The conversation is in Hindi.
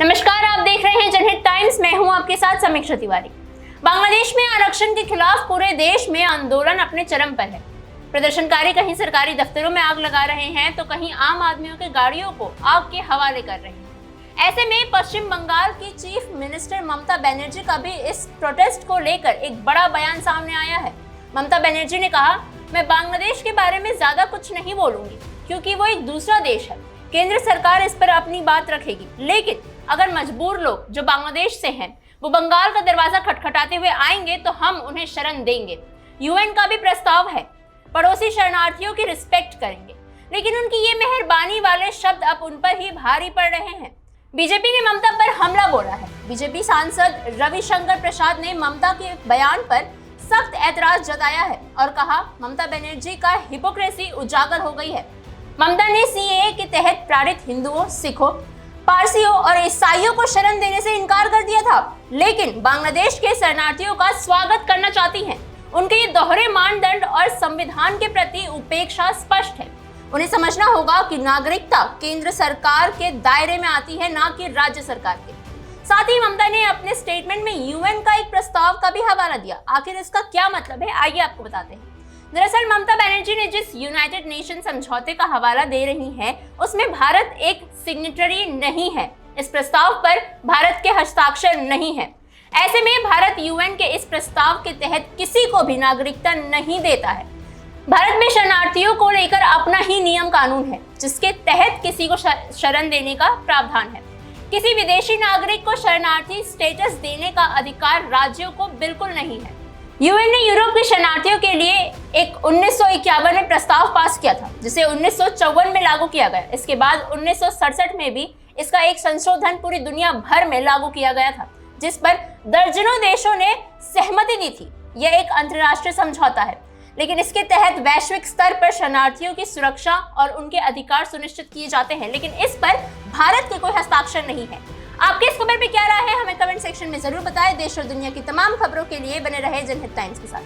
नमस्कार, आप देख रहे हैं जनहित टाइम्स। मैं हूं आपके साथ समीक्षा तिवारी। बांग्लादेश में आरक्षण के खिलाफ पूरे देश में आंदोलन अपने चरम पर है। प्रदर्शनकारी कहीं सरकारी दफ्तरों में आग लगा रहे हैं तो कहीं आम आदमियों के गाड़ियों को आग के हवाले कर रहे हैं। ऐसे में पश्चिम बंगाल की चीफ मिनिस्टर ममता बनर्जी का भी इस प्रोटेस्ट को लेकर एक बड़ा बयान सामने आया है। ममता बनर्जी ने कहा, मैं बांग्लादेश के बारे में ज्यादा कुछ नहीं बोलूंगी क्योंकि वो एक दूसरा देश है। केंद्र सरकार इस पर अपनी बात रखेगी, लेकिन अगर मजबूर लोग जो बांग्लादेश से हैं वो बंगाल का दरवाजा खटखटाते हुए आएंगे तो हम उन्हें शरण देंगे। यूएन का भी प्रस्ताव है, पड़ोसी शरणार्थियों की रिस्पेक्ट करेंगे, लेकिन उनकी ये मेहरबानी वाले शब्द अब उन पर ही भारी पड़ रहे हैं। बीजेपी ने ममता पर हमला बोला है। बीजेपी सांसद रविशंकर प्रसाद ने ममता के बयान पर सख्त ऐतराज जताया है और कहा, ममता बनर्जी का हिपोक्रेसी उजागर हो गई है। ममता ने सीएए के तहत प्रताड़ित हिंदुओं, सिखों, पारसियों और ईसाइयों को शरण देने से इनकार कर दिया था, लेकिन बांग्लादेश के शरणार्थियों का स्वागत करना चाहती हैं। उनके ये दोहरे मानदंड और संविधान के प्रति उपेक्षा स्पष्ट है। उन्हें समझना होगा कि नागरिकता केंद्र सरकार के दायरे में आती है, ना कि राज्य सरकार के। साथ ही ममता ने अपने स्टेटमेंट में यूएन का एक प्रस्ताव का भी हवाला दिया। आखिर इसका क्या मतलब है, आइए आपको बताते हैं। दरअसल ममता बनर्जी ने जिस यूनाइटेड नेशन समझौते का हवाला दे रही हैं, उसमें भारत एक सिग्नेटरी नहीं है। इस प्रस्ताव पर भारत के हस्ताक्षर नहीं है। ऐसे में भारत यूएन के इस प्रस्ताव के तहत किसी को भी नागरिकता नहीं देता है। भारत में शरणार्थियों को लेकर अपना ही नियम कानून है, जिसके तहत किसी को शरण देने का प्रावधान है। किसी विदेशी नागरिक को शरणार्थी स्टेटस देने का अधिकार राज्यों को बिल्कुल नहीं है। यूएन ने यूरोप के शरणार्थियों के लिए एक 1951 में प्रस्ताव पास किया था, जिसे 1954 में लागू किया गया। इसके बाद 1967 में भी इसका एक संशोधन पूरी दुनिया भर में लागू किया गया था, जिस पर दर्जनों देशों ने सहमति दी थी। यह एक अंतर्राष्ट्रीय समझौता है, लेकिन इसके तहत वैश्विक स्तर पर शरणार्थियों की सुरक्षा और उनके अधिकार सुनिश्चित किए जाते हैं, लेकिन इस पर भारत के कोई हस्ताक्षर नहीं है। आपके इस खबर पे क्या राय है, हमें कमेंट सेक्शन में जरूर बताएं। देश और दुनिया की तमाम खबरों के लिए बने रहे जनहित टाइम्स के साथ।